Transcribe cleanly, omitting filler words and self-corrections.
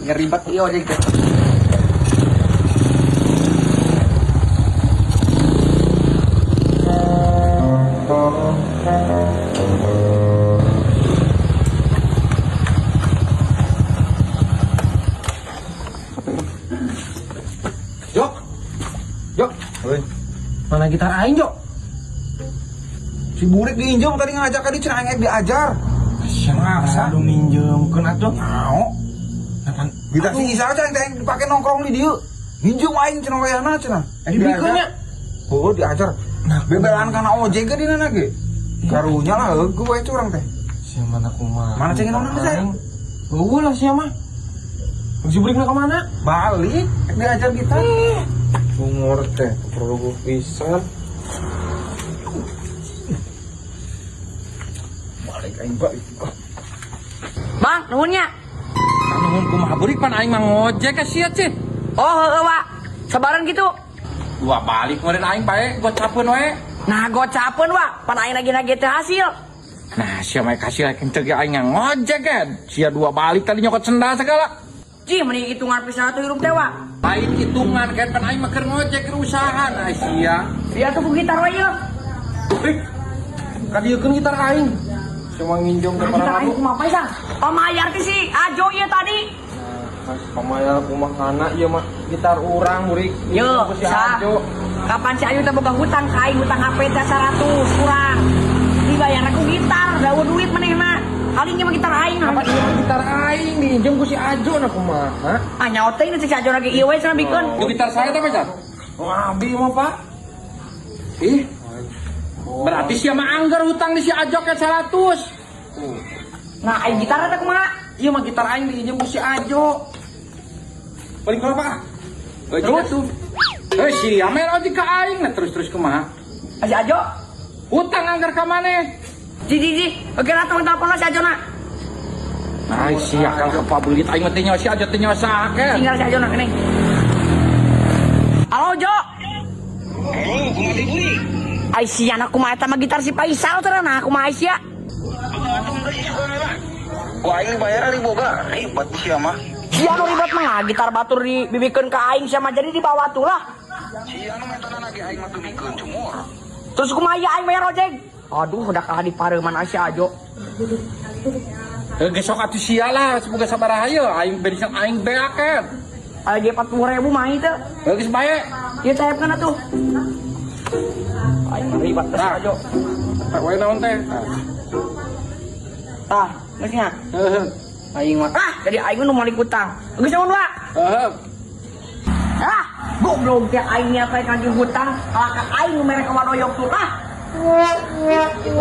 Ngeribat iya ojek teh. Jok. Jok. Oi. Mana gitar aing, Jok? Si Burik diinjem tadi ngajak tadi cenah aing diajar. Siapa lu minjemkeun atuh? Mau. Napan? Gitar si Isa aja yang dipake nongkrong di dieu. Minjem aing cenah wayahna cenah. Dibikeun nya. Oh, diajar. Nah, bebelan kana ojek ge dina ge. Karunya lah heueuh we curang teh. Sia mana kumaha? Mana cengin orang teh? Heueuh lah sia mah. Si Burikna ka mana? Balik diajar gitar. Umur teh perlu pisan. Balik aing balik. Bang, nuhunnya. Nuhun kumaha Burik pan aing mah ngojek ka sia cih. Oh, heeh, Wak. Sabaran gitu. Dua balik kemarin aing bae gocapeun we. Nah, gocapeun, Wak. Pan aing lagi teu hasil. Nah, sia mah kasih aing teh aing ngojek kan. Sia dua balik tadi nyokot sendal segala. Cih, mending hitungan pisan atuh hirup teh, Wak. Lain hitungan kan pan aing mah keur ngojek keur usaha nah sia. Dia tuh gitar we yeuh. Kadiekeun gitar aing. Cuma nginjom ke Gitar para aing lalu. kumaha pisan? Pamayar teh si Ajo ieu tadi. Mas pamayar kumaha ieu mah gitar urang Burik. Yeuh, Si sa. Ajo. Kapan si Ajo teh boga hutang ka aing, hutang HP teh 100 kurang. Dibayar aku gitar, daun duit manehna. Aling mah gitar aing. Apa ieu gitar aing diinjem ku si Ajo na kumaha? Ah nyaot teh si Ajo lagi ieu we cenah bikeun. Itu gitar saya tapi Cak. Oh, abi mah Pak. Ih. Berarti sia mah anggar hutang di si Ajo ke 100. Nah, aing gitar teh kumaha? Ieu mah gitar aing diinjem ku si Ajo. Balik kalau Pak. Terus tuh. Si Amer ojek ka aing nah terus kumaha? Si Ajo. Hutang anggar ka maneh. Ji. Oke lah telepon si Ajo na. Ay, sia kal kapabelit aing mah teh nyawa si Ajo teh nyawa saker. Tinggal si Ajo na keneh. Halo Jo. Halo, kumaha Buri? Ai si anak kumaha eta mah gitar si Faisal teh nah kumaha sia. Wah, ini bayar ari boga. Ribet sia mah. Sia nu ribet mah gitar batur dibibikeun ka aing sia mah jadi dibawa tuh lah. Sia nu metana lagi aing mah teu mikeun cumur. Terus kumaha ieu aing bayar ojek? Aduh udah kalah di pareuman si Ajo. Gesok atuh sia lah semoga sabaraha ieu aing berisan aing beakeun. Aya 40.000 mah teh. Geus bae. Ieu caepkeun atuh. Aing ribet teh si Ajo. Tak wae naon teh? Tah, geus nya. Heuh. Aing mah jadi aing nu malik utang. Geus naon wa? Heuh. Goblok teh aing nya kayak kaki hutang, kalahkan aing nu mere ka wadoyok tuh tah. Itu